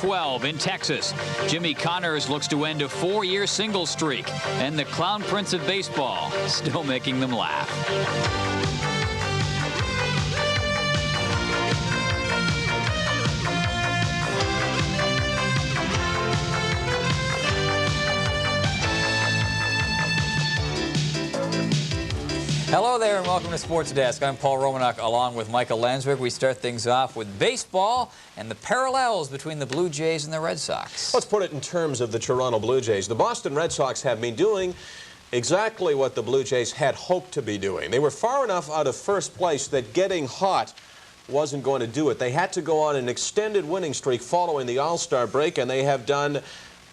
12 in Texas. Jimmy Connors looks to end a 4-year single streak. And the Clown Prince of Baseball still making them laugh. Hello there and welcome to Sports Desk. I'm Paul Romanuk along with Michael Landsberg. We start things off with baseball and the parallels between the Blue Jays and the Red Sox. Let's put it in terms of the Toronto Blue Jays. The Boston Red Sox have been doing exactly what the Blue Jays had hoped to be doing. They were far enough out of first place that getting hot wasn't going to do it. They had to go on an extended winning streak following the All-Star break, and they have done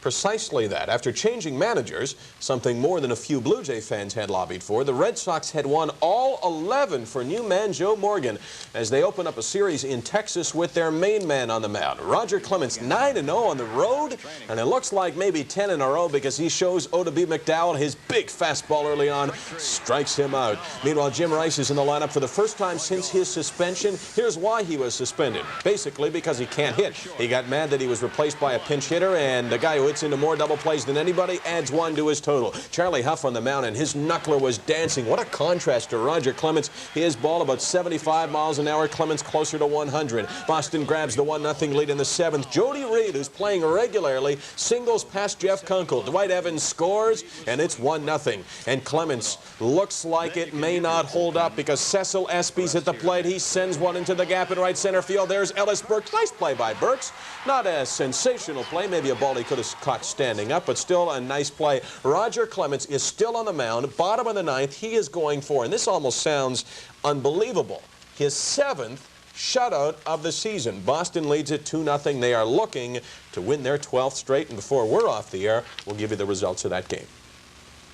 precisely that. After changing managers, something more than a few Blue Jay fans had lobbied for, the Red Sox had won all 11 for new man Joe Morgan as they open up a series in Texas with their main man on the mound. Roger Clemens 9-0 on the road, and it looks like maybe 10 in a row because he shows O.B. McDowell his big fastball early on, strikes him out. Meanwhile, Jim Rice is in the lineup for the first time since his suspension. Here's why he was suspended. Basically because he can't hit. He got mad that he was replaced by a pinch hitter, and the guy who into more double plays than anybody adds 1 to his total. Charlie Huff on the mound, and his knuckler was dancing. What a contrast to Roger Clemens. His ball about 75 miles an hour. Clemens closer to 100. Boston grabs the 1-0 lead in the 7th. Jody Reed, who's playing regularly, singles past Jeff Kunkel. Dwight Evans scores, and it's 1-0. And Clemens looks like it may not hold up because Cecil Espy's at the plate. He sends one into the gap in right center field. There's Ellis Burks. Nice play by Burks. Not a sensational play. Maybe a ball he could have caught standing up, but still a nice play. Roger Clemens is still on the mound, bottom of the 9th. He is going for, and this almost sounds unbelievable, his 7th shutout of the season. Boston leads it 2-0. They are looking to win their 12th straight, and before we're off the air, we'll give you the results of that game.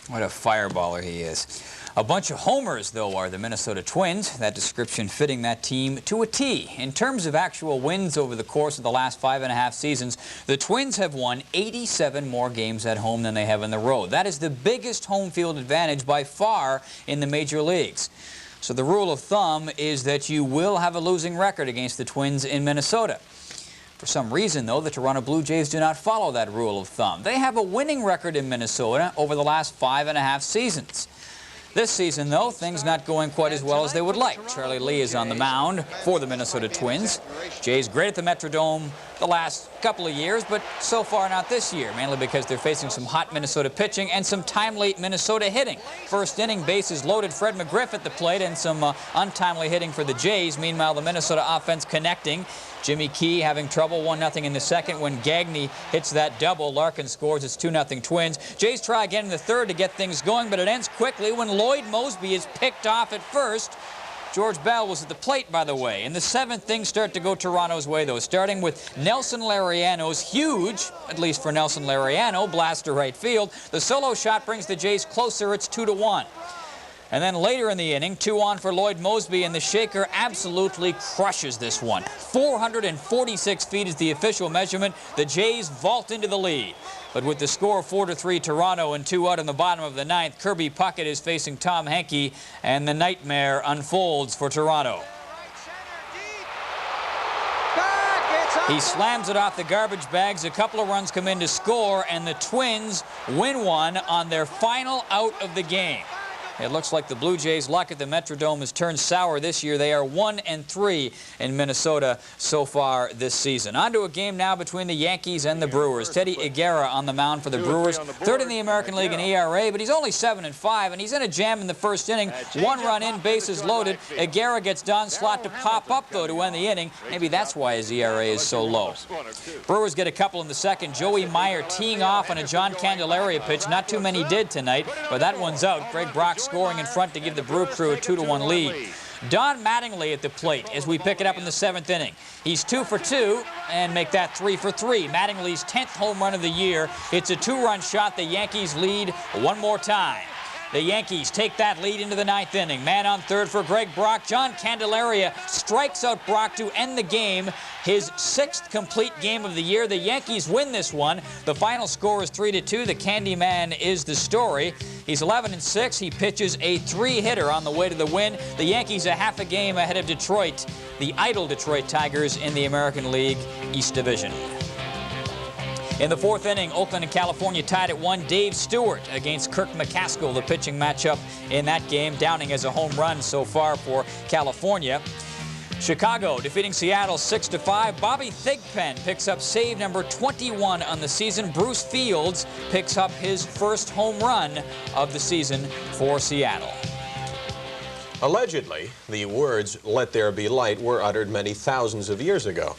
What a fireballer he is. A bunch of homers, though, are the Minnesota Twins. That description fitting that team to a T. In terms of actual wins over the course of the last 5.5 seasons, the Twins have won 87 more games at home than they have on the road. That is the biggest home field advantage by far in the major leagues. So the rule of thumb is that you will have a losing record against the Twins in Minnesota. For some reason, though, the Toronto Blue Jays do not follow that rule of thumb. They have a winning record in Minnesota over the last 5.5 seasons. This season, though, things not going quite as well as they would like. Charlie Lee is on the mound for the Minnesota Twins. Jays great at the Metrodome the last couple of years, but so far not this year, mainly because they're facing some hot Minnesota pitching and some timely Minnesota hitting. First inning, bases loaded, Fred McGriff at the plate, and some untimely hitting for the Jays. Meanwhile, the Minnesota offense connecting. Jimmy Key having trouble, 1-0 in the 2nd. When Gagne hits that double, Larkin scores. It's 2-0 Twins. Jays try again in the 3rd to get things going, but it ends quickly when Lloyd Moseby is picked off at first. George Bell was at the plate, by the way. In the 7th, things start to go Toronto's way, though, starting with Nelson Lariano's huge, at least for Nelson Lariano, blast to right field. The solo shot brings the Jays closer. It's 2-1. And then later in the inning, 2 on for Lloyd Moseby, and the shaker absolutely crushes this one. 446 feet is the official measurement. The Jays vault into the lead. But with the score 4-3 Toronto and 2 out in the bottom of the 9th, Kirby Puckett is facing Tom Henke, and the nightmare unfolds for Toronto. He slams it off the garbage bags. A couple of runs come in to score, and the Twins win one on their final out of the game. It looks like the Blue Jays' luck at the Metrodome has turned sour this year. They are 1-3 in Minnesota so far this season. On to a game now between the Yankees and the Brewers. Teddy Higuera on the mound for the Brewers. 3rd in the American League in ERA, but he's only 7-5, and he's in a jam in the 1st inning. 1 run in, bases loaded. Higuera gets Don Slott to pop up, though, to end the inning. Maybe that's why his ERA is so low. Brewers get a couple in the 2nd. Joey Meyer teeing off on a John Candelaria pitch. Not too many did tonight, but that one's out. Greg Brock scoring in front to give the Brew Crew a 2-1 lead. Don Mattingly at the plate as we pick it up in the 7th inning. He's 2 for 2 and make that 3 for 3. Mattingly's 10th home run of the year. It's a 2-run shot. The Yankees lead one more time. The Yankees take that lead into the 9th inning. Man on 3rd for Greg Brock. John Candelaria strikes out Brock to end the game. His 6th complete game of the year. The Yankees win this one. The final score is 3-2. The Candyman is the story. He's 11-6. He pitches a 3-hitter on the way to the win. The Yankees a half a game ahead of Detroit, the idle Detroit Tigers in the American League East Division. In the fourth inning, Oakland and California tied at 1. Dave Stewart against Kirk McCaskill, the pitching matchup in that game. Downing has a home run so far for California. Chicago defeating Seattle 6-5. Bobby Thigpen picks up save number 21 on the season. Bruce Fields picks up his first home run of the season for Seattle. Allegedly, the words, "Let there be light," were uttered many thousands of years ago.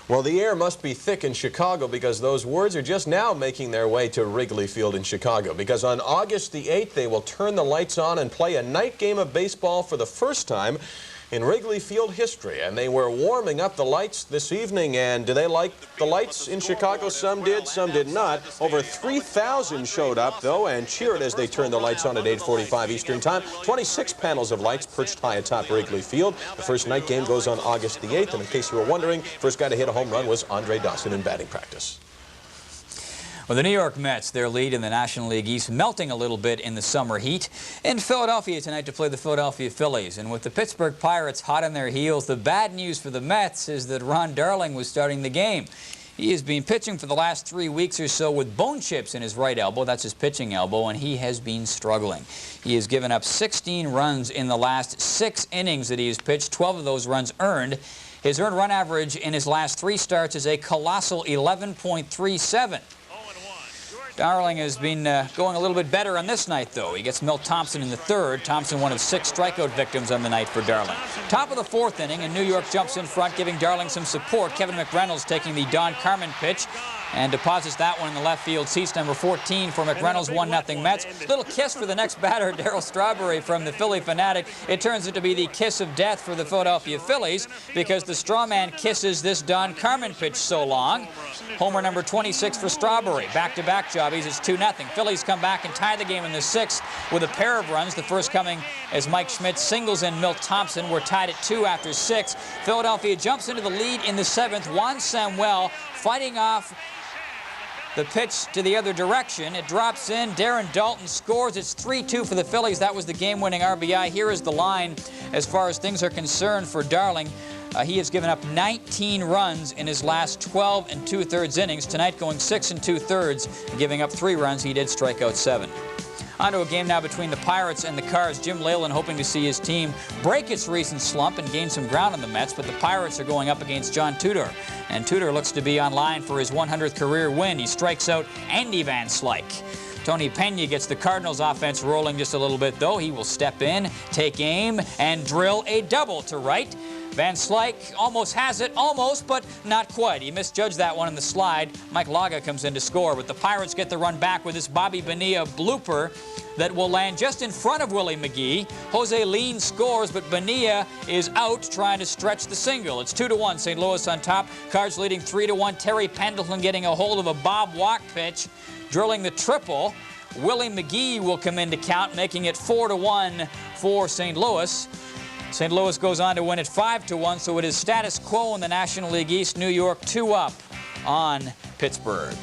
Well, the air must be thick in Chicago because those words are just now making their way to Wrigley Field in Chicago. Because on August the 8th, they will turn the lights on and play a night game of baseball for the first time in Wrigley Field history. And they were warming up the lights this evening. And do they like the lights in Chicago? Some did, some did not. Over 3,000 showed up, though, and cheered as they turned the lights on at 8:45 Eastern Time. 26 panels of lights perched high atop Wrigley Field. The first night game goes on August the 8th. And in case you were wondering, first guy to hit a home run was Andre Dawson in batting practice. Well, the New York Mets, their lead in the National League East, melting a little bit in the summer heat. In Philadelphia tonight to play the Philadelphia Phillies. And with the Pittsburgh Pirates hot on their heels, the bad news for the Mets is that Ron Darling was starting the game. He has been pitching for the last 3 weeks or so with bone chips in his right elbow. That's his pitching elbow, and he has been struggling. He has given up 16 runs in the last 6 innings that he has pitched, 12 of those runs earned. His earned run average in his last 3 starts is a colossal 11.37. Darling has been going a little bit better on this night, though. He gets Milt Thompson in the 3rd. Thompson, one of 6 strikeout victims on the night for Darling. Top of the 4th inning, and New York jumps in front, giving Darling some support. Kevin McReynolds taking the Don Carmen pitch and deposits that one in the left field seats. Number 14 for McReynolds, 1-0 Mets. Little kiss for the next batter, Darryl Strawberry from the Philly Fanatic. It turns out to be the kiss of death for the Philadelphia Phillies because the straw man kisses this Don Carmen pitch so long. Homer number 26 for Strawberry. Back-to-back jobbies. It's 2-0. Phillies come back and tie the game in the 6th with a pair of runs. The first coming as Mike Schmidt singles in Milt Thompson. We're tied at 2 after 6. Philadelphia jumps into the lead in the 7th. Juan Samuel fighting off the pitch to the other direction. It drops in. Darren Dalton scores. It's 3-2 for the Phillies. That was the game-winning RBI. Here is the line as far as things are concerned for Darling. He has given up 19 runs in his last 12 2/3 innings. Tonight going 6 2/3, giving up 3 runs. He did strike out 7. On to a game now between the Pirates and the Cards. Jim Leyland hoping to see his team break its recent slump and gain some ground on the Mets, but the Pirates are going up against John Tudor. And Tudor looks to be on line for his 100th career win. He strikes out Andy Van Slyke. Tony Pena gets the Cardinals offense rolling just a little bit, though. He will step in, take aim, and drill a double to right. Van Slyke almost has it, almost, but not quite. He misjudged that one in the slide. Mike Laga comes in to score, but the Pirates get the run back with this Bobby Bonilla blooper that will land just in front of Willie McGee. Jose Lean scores, but Bonilla is out trying to stretch the single. It's 2-1, St. Louis on top. Cards leading 3-1. Terry Pendleton getting a hold of a Bob Walk pitch, drilling the triple. Willie McGee will come in to count, making it 4-1 for St. Louis. St. Louis goes on to win it 5-1, so it is status quo in the National League East. New York 2 up on Pittsburgh.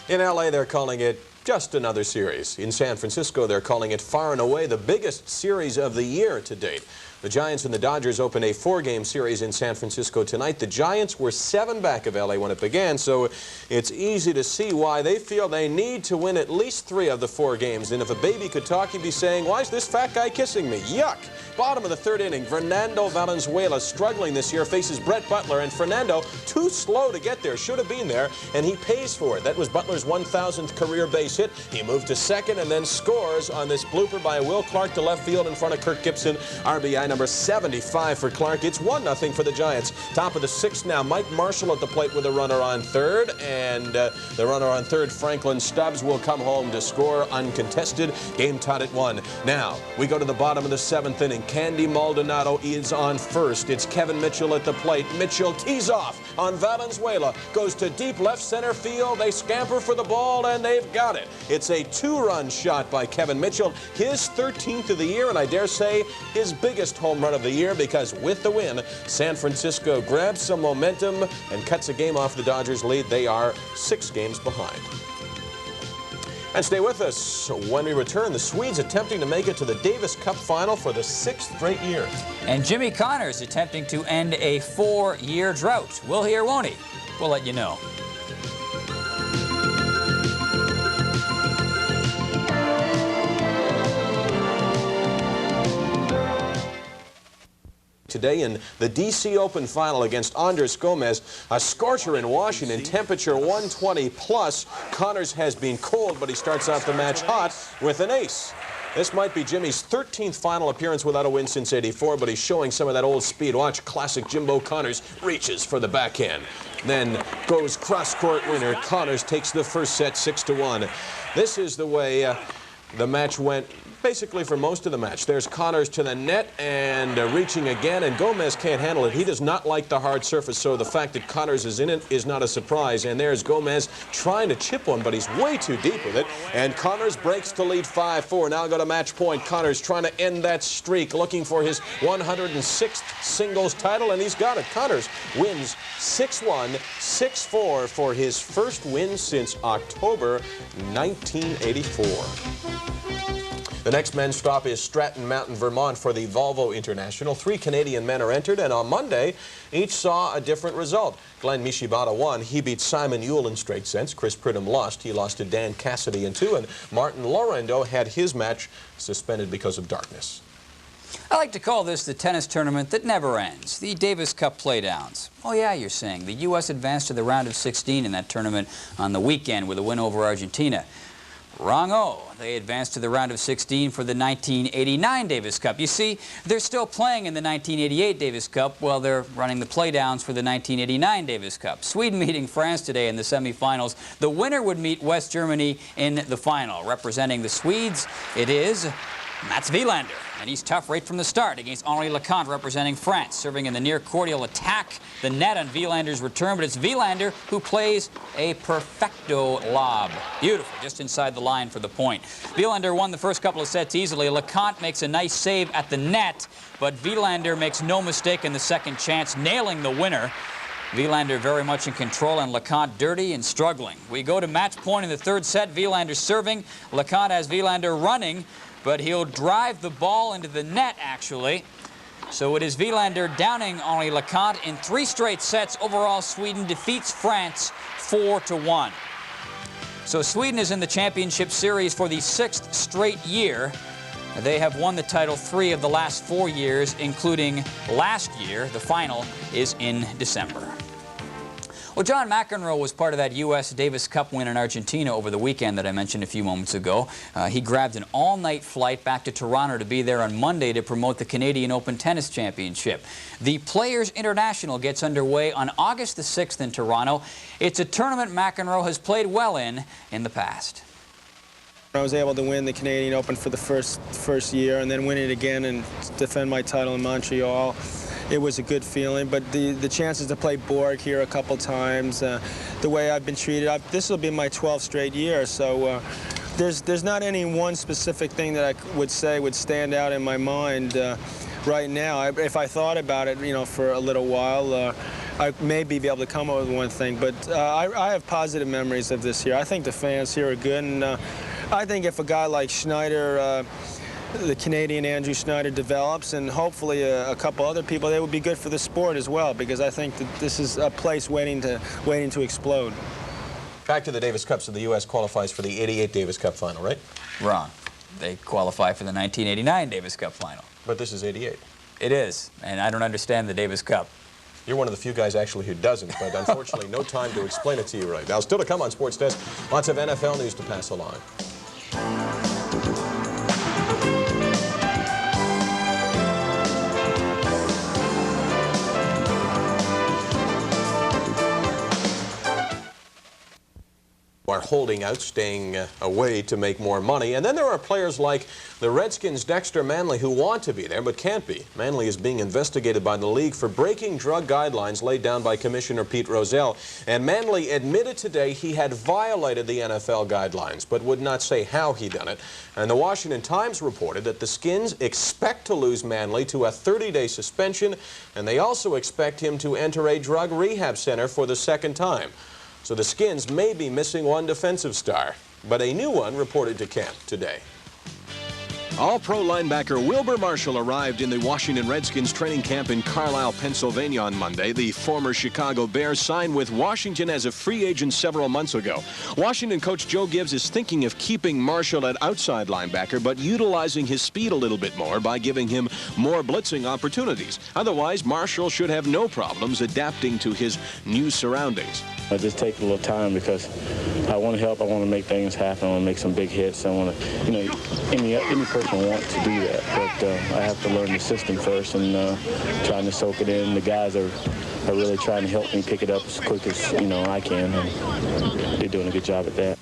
In L.A., they're calling it just another series. In San Francisco, they're calling it far and away the biggest series of the year to date. The Giants and the Dodgers open a 4-game series in San Francisco tonight. The Giants were 7 back of L.A. when it began, so it's easy to see why they feel they need to win at least 3 of the 4 games. And if a baby could talk, he'd be saying, "Why is this fat guy kissing me? Yuck!" Bottom of the 3rd inning, Fernando Valenzuela, struggling this year, faces Brett Butler, and Fernando, too slow to get there, should have been there, and he pays for it. That was Butler's 1,000th career base hit. He moved to 2nd and then scores on this blooper by Will Clark to left field in front of Kirk Gibson. RBI number 75 for Clark. It's 1-0 for the Giants. Top of the 6th now, Mike Marshall at the plate with a runner on 3rd, and the runner on 3rd, Franklin Stubbs, will come home to score uncontested. Game tied at 1. Now, we go to the bottom of the 7th inning. Candy Maldonado is on 1st. It's Kevin Mitchell at the plate. Mitchell tees off on Valenzuela. Goes to deep left center field. They scamper for the ball, and they've got it. It's a 2-run shot by Kevin Mitchell. His 13th of the year, and I dare say his biggest home run of the year, because with the win, San Francisco grabs some momentum and cuts a game off the Dodgers' lead. They are 6 games behind. And stay with us. When we return, the Swedes attempting to make it to the Davis Cup final for the 6th straight year. And Jimmy Connors attempting to end a 4-year drought. We'll hear, won't he? We'll let you know. today in the D.C. Open final against Andres Gomez. A scorcher in Washington, temperature 120 plus. Connors has been cold, but he starts out the match hot with an ace. This might be Jimmy's 13th final appearance without a win since '84, but he's showing some of that old speed. Watch classic Jimbo Connors reaches for the backhand. Then goes cross-court winner. Connors takes the first set 6-1. This is the way the match went basically for most of the match. There's Connors to the net and reaching again, and Gomez can't handle it. He does not like the hard surface, so the fact that Connors is in it is not a surprise. And there's Gomez trying to chip one, but he's way too deep with it. And Connors breaks to lead 5-4. Now go to match point. Connors trying to end that streak, looking for his 106th singles title, and he's got it. Connors wins 6-1, 6-4 for his first win since October 1984. The next men's stop is Stratton Mountain, Vermont for the Volvo International. 3 Canadian men are entered, and on Monday, each saw a different result. Glenn Mishibata won. He beat Simon Yule in straight sets. Chris Pridham lost. He lost to Dan Cassidy in 2, and Martin Lorendo had his match suspended because of darkness. I like to call this the tennis tournament that never ends, the Davis Cup playdowns. Oh yeah, you're saying. The U.S. advanced to the round of 16 in that tournament on the weekend with a win over Argentina. Wrong-o. They advanced to the round of 16 for the 1989 Davis Cup. You see, they're still playing in the 1988 Davis Cup while they're running the playdowns for the 1989 Davis Cup. Sweden meeting France today in the semifinals. The winner would meet West Germany in the final. Representing the Swedes, it is Mats Wilander. And he's tough right from the start against Henri Lecomte representing France, serving in the near court. He'll attack the net on Wielander's return, but it's Wilander who plays a perfecto lob. Beautiful, just inside the line for the point. Wilander won the first couple of sets easily. Lecomte makes a nice save at the net, but Wilander makes no mistake in the second chance, nailing the winner. Wilander very much in control, and Lecomte dirty and struggling. We go to match point in the third set. Wilander serving. Lecomte has Wilander running, but he'll drive the ball into the net, actually. So it is Wilander downing Henri Lecomte in 3 straight sets. Overall, Sweden defeats France 4-1. So Sweden is in the championship series for the 6th straight year. They have won the title 3 of the last 4 years, including last year. The final is in December. Well, John McEnroe was part of that U.S. Davis Cup win in Argentina over the weekend that I mentioned a few moments ago. He grabbed an all-night flight back to Toronto to be there on Monday to promote the Canadian Open Tennis Championship. The Players International gets underway on August the 6th in Toronto. It's a tournament McEnroe has played well in the past. I was able to win the Canadian Open for the first year and then win it again and defend my title in Montreal. It was a good feeling, but the chances to play Borg here a couple times, the way I've been treated, this will be my 12th straight year, so there's not any one specific thing that I would say would stand out in my mind right now. If I thought about it, you know, for a little while, I maybe be able to come up with one thing, but I have positive memories of this year. I think the fans here are good, and I think if a guy like Schneider, the Canadian Andrew Schneider, develops, and hopefully a couple other people, they would be good for the sport as well, because I think that this is a place waiting to explode. Back to the Davis Cup, so the U.S. qualifies for the '88 Davis Cup final, right? Wrong. They qualify for the 1989 Davis Cup final. But this is '88. It is, and I don't understand the Davis Cup. You're one of the few guys actually who doesn't, but unfortunately no time to explain it to you right now. Still to come on Sports Desk, lots of NFL news to pass along. Are holding out, staying away to make more money. And then there are players like the Redskins' Dexter Manley who want to be there but can't be. Manley is being investigated by the league for breaking drug guidelines laid down by Commissioner Pete Rozelle. And Manley admitted today he had violated the NFL guidelines but would not say how he done it. And the Washington Times reported that the Skins expect to lose Manley to a 30-day suspension, and they also expect him to enter a drug rehab center for the 2nd time. So the Skins may be missing one defensive star, but a new one reported to camp today. All-Pro linebacker Wilber Marshall arrived in the Washington Redskins training camp in Carlisle, Pennsylvania on Monday. The former Chicago Bear signed with Washington as a free agent several months ago. Washington coach Joe Gibbs is thinking of keeping Marshall at outside linebacker, but utilizing his speed a little bit more by giving him more blitzing opportunities. Otherwise, Marshall should have no problems adapting to his new surroundings. I just take a little time because I want to help. I want to make things happen. I want to make some big hits. I want to, any person wants to do that, but I have to learn the system first and trying to soak it in. The guys are really trying to help me pick it up as quick as I can, and they're doing a good job at that.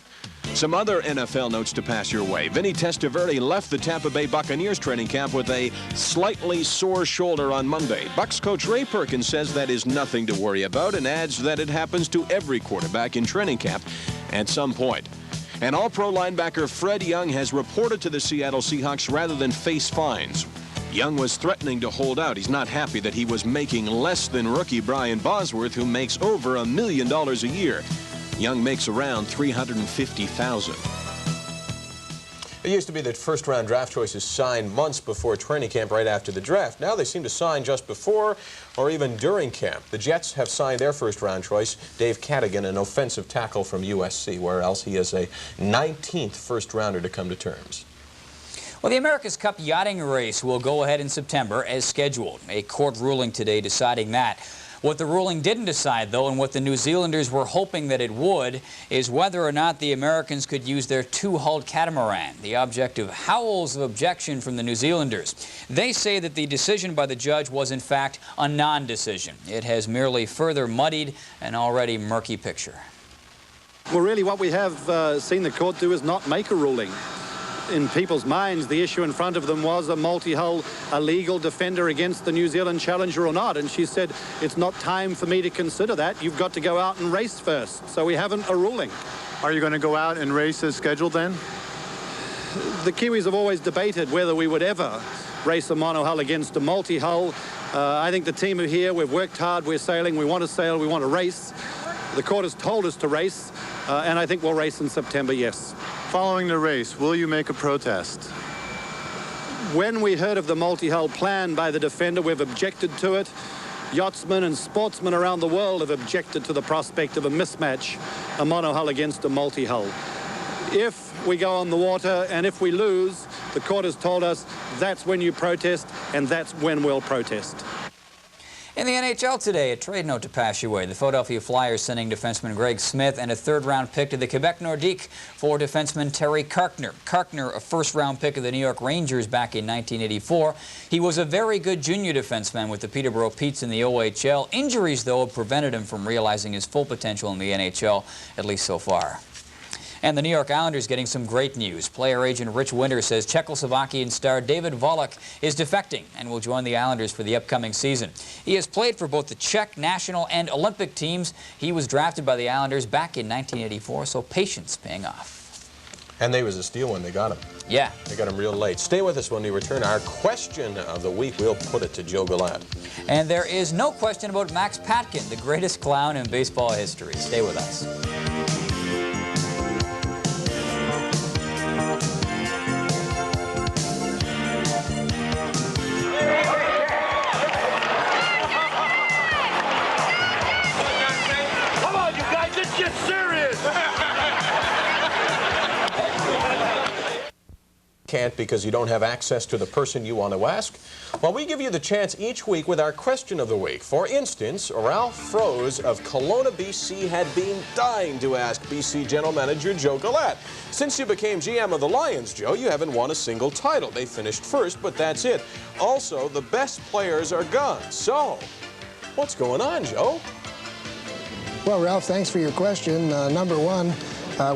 Some other NFL notes to pass your way. Vinny Testaverde left the Tampa Bay Buccaneers training camp with a slightly sore shoulder on Monday. Bucs coach Ray Perkins says that is nothing to worry about and adds that it happens to every quarterback in training camp at some point. And All-Pro linebacker Fred Young has reported to the Seattle Seahawks rather than face fines. Young was threatening to hold out. He's not happy that he was making less than rookie Brian Bosworth, who makes over $1 million a year. Young makes around $350,000. It used to be that first-round draft choices signed months before training camp right after the draft. Now they seem to sign just before or even during camp. The Jets have signed their first-round choice, Dave Cadigan, an offensive tackle from USC, where else he is a 19th first-rounder to come to terms. Well, the America's Cup yachting race will go ahead in September as scheduled. A court ruling today deciding that. What the ruling didn't decide, though, and what the New Zealanders were hoping that it would, is whether or not the Americans could use their two-hulled catamaran, the object of howls of objection from the New Zealanders. They say that the decision by the judge was, in fact, a non-decision. It has merely further muddied an already murky picture. Well, really, what we have seen the court do is not make a ruling. In people's minds, the issue in front of them was a multi-hull, a legal defender against the New Zealand challenger or not. And she said, it's not time for me to consider that. You've got to go out and race first. So we haven't a ruling. Are you going to go out and race as scheduled then? The Kiwis have always debated whether we would ever race a monohull against a multi-hull. I think the team are here. We've worked hard. We're sailing. We want to sail. We want to race. The court has told us to race. And I think we'll race in September, yes. Following the race, will you make a protest? When we heard of the multi-hull plan by the defender, we've objected to it. Yachtsmen and sportsmen around the world have objected to the prospect of a mismatch, a monohull against a multi-hull. If we go on the water and if we lose, the court has told us that's when you protest, and that's when we'll protest. In the NHL today, a trade note to pass your way. The Philadelphia Flyers sending defenseman Greg Smith and a third-round pick to the Quebec Nordique for defenseman Terry Karkner. Karkner, a first-round pick of the New York Rangers back in 1984. He was a very good junior defenseman with the Peterborough Petes in the OHL. Injuries, though, have prevented him from realizing his full potential in the NHL, at least so far. And the New York Islanders getting some great news. Player agent Rich Winter says Czechoslovakian star David Volek is defecting and will join the Islanders for the upcoming season. He has played for both the Czech national and Olympic teams. He was drafted by the Islanders back in 1984, so patience paying off. And they was a steal when they got him. Yeah. They got him real late. Stay with us when we return. Our question of the week, we'll put it to Joe Gallant. And there is no question about Max Patkin, the greatest clown in baseball history. Stay with us. Can't because you don't have access to the person you want to ask? Well, we give you the chance each week with our question of the week. For instance, Ralph Froese of Kelowna, BC had been dying to ask BC General Manager Joe Gallant. Since you became GM of the Lions, Joe, you haven't won a single title. They finished first, but that's it. Also, the best players are gone. So, what's going on, Joe? Well, Ralph, thanks for your question. Number one,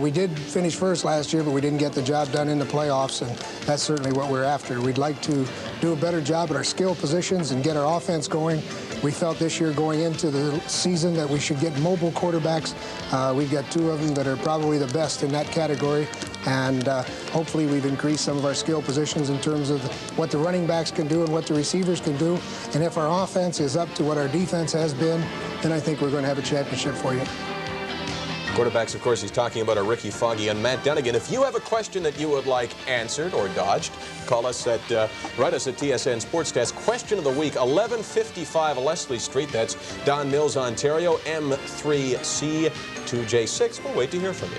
we did finish first last year, but we didn't get the job done in the playoffs, and that's certainly what we're after. We'd like to do a better job at our skill positions and get our offense going. We felt this year going into the season that we should get mobile quarterbacks. We've got two of them that are probably the best in that category, and hopefully we've increased some of our skill positions in terms of what the running backs can do and what the receivers can do. And if our offense is up to what our defense has been, then I think we're going to have a championship for you. Quarterbacks, of course, he's talking about are Ricky Foggy and Matt Dunnigan. If you have a question that you would like answered or dodged, call us at, write us at TSN Sportsdesk. Question of the week, 1155 Leslie Street. That's Don Mills, Ontario, M3C2J6. We'll wait to hear from you.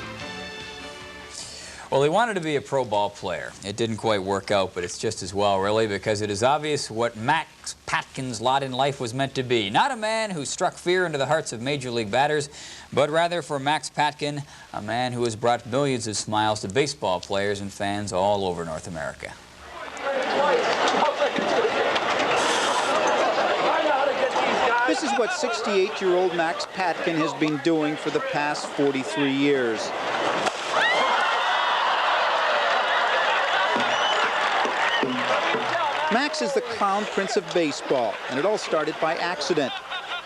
Well, he wanted to be a pro ball player. It didn't quite work out, but it's just as well, really, because it is obvious what Max Patkin's lot in life was meant to be. Not a man who struck fear into the hearts of Major League batters, but rather for Max Patkin, a man who has brought millions of smiles to baseball players and fans all over North America. This is what 68-year-old Max Patkin has been doing for the past 43 years. Max is the clown prince of baseball, and it all started by accident.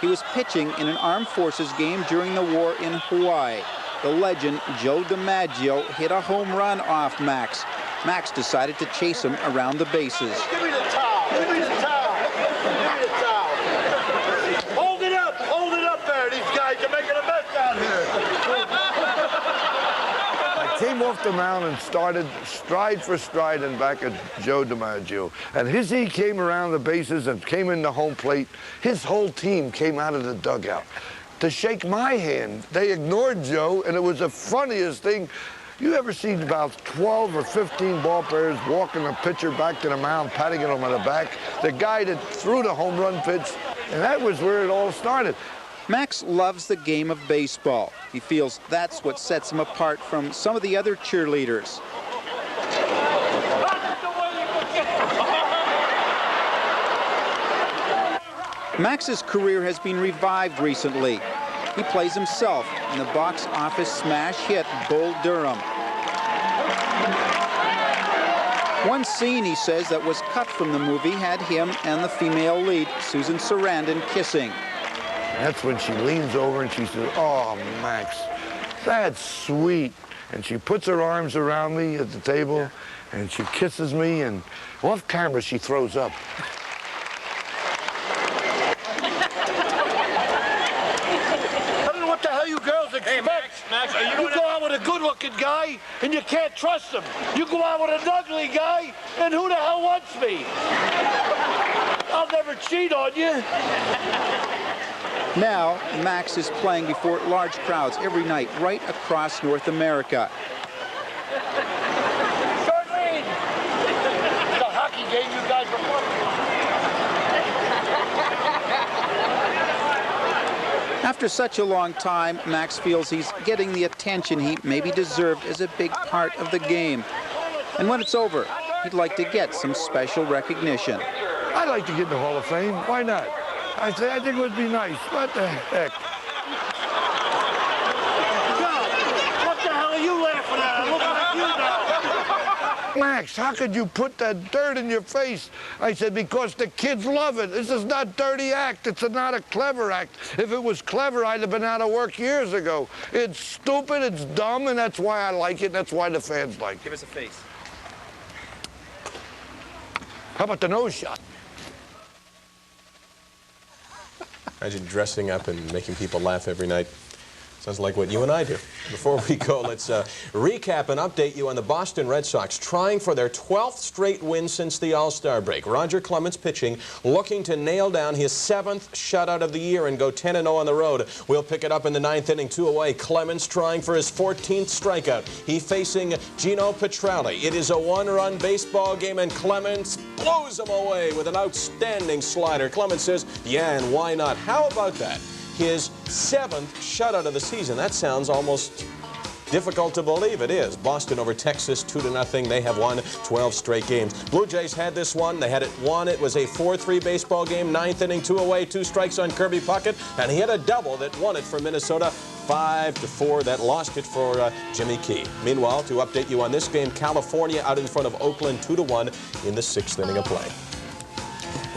He was pitching in an armed forces game during the war in Hawaii. The legend Joe DiMaggio hit a home run off Max. Max decided to chase him around the bases. Give me the towel. Give me the towel. Give me the towel. Hold it up. Hold it up there. These guys are making a mess down here. I came off the mound and started stride for stride and back at Joe DiMaggio. And as he came around the bases and came in the home plate, his whole team came out of the dugout to shake my hand. They ignored Joe, and it was the funniest thing. You ever seen about 12 or 15 ball players walking a pitcher back to the mound, patting him on the back? The guy that threw the home run pitch, and that was where it all started. Max loves the game of baseball. He feels that's what sets him apart from some of the other cheerleaders. Max's career has been revived recently. He plays himself in the box office smash hit Bull Durham. One scene, he says, that was cut from the movie had him and the female lead, Susan Sarandon, kissing. That's when she leans over and she says, "Oh, Max, that's sweet." And she puts her arms around me at the table and she kisses me, and off camera she throws up. Hey, Max, are you go out with a good-looking guy, and you can't trust him. You go out with an ugly guy, and who the hell wants me? I'll never cheat on you. Now, Max is playing before large crowds every night right across North America. Short lead. It's a hockey game you guys were playing. After such a long time, Max feels he's getting the attention he maybe deserved as a big part of the game. And when it's over, he'd like to get some special recognition. I'd like to get in the Hall of Fame. Why not? I think it would be nice. What the heck? God, what the hell are you laughing at? I'm looking at you now. Max, how could you put that dirt in your face? I said, because the kids love it. This is not dirty act. It's not a clever act. If it was clever, I'd have been out of work years ago. It's stupid, it's dumb, and that's why I like it. That's why the fans like it. Give us a face. How about the nose shot? Imagine dressing up and making people laugh every night. Sounds like what you and I do. Before we go, let's recap and update you on the Boston Red Sox trying for their 12th straight win since the All-Star break. Roger Clemens pitching, looking to nail down his 7th shutout of the year and go 10-0 on the road. We'll pick it up in the 9th inning, 2 away. Clemens trying for his 14th strikeout. He facing Gino Petralli. It is a one-run baseball game, and Clemens blows him away with an outstanding slider. Clemens says, yeah, and why not? How about that? His 7th shutout of the season. That sounds almost difficult to believe. It is. Boston over Texas 2-0. They have won 12 straight games. Blue Jays had this one. They had it won. It was a 4-3 baseball game. 9th inning, 2 away, 2 strikes on Kirby Puckett. And he had a double that won it for Minnesota. 5-4. That lost it for Jimmy Key. Meanwhile, to update you on this game, California out in front of Oakland 2-1 in the 6th inning of play.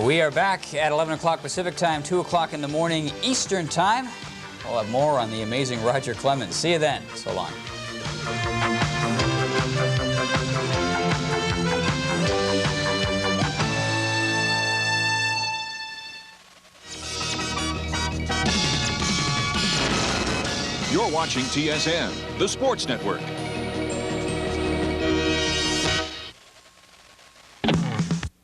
We are back at 11 o'clock Pacific time, 2 o'clock in the morning Eastern time. We'll have more on the amazing Roger Clemens. See you then. So long. You're watching TSN, the Sports Network.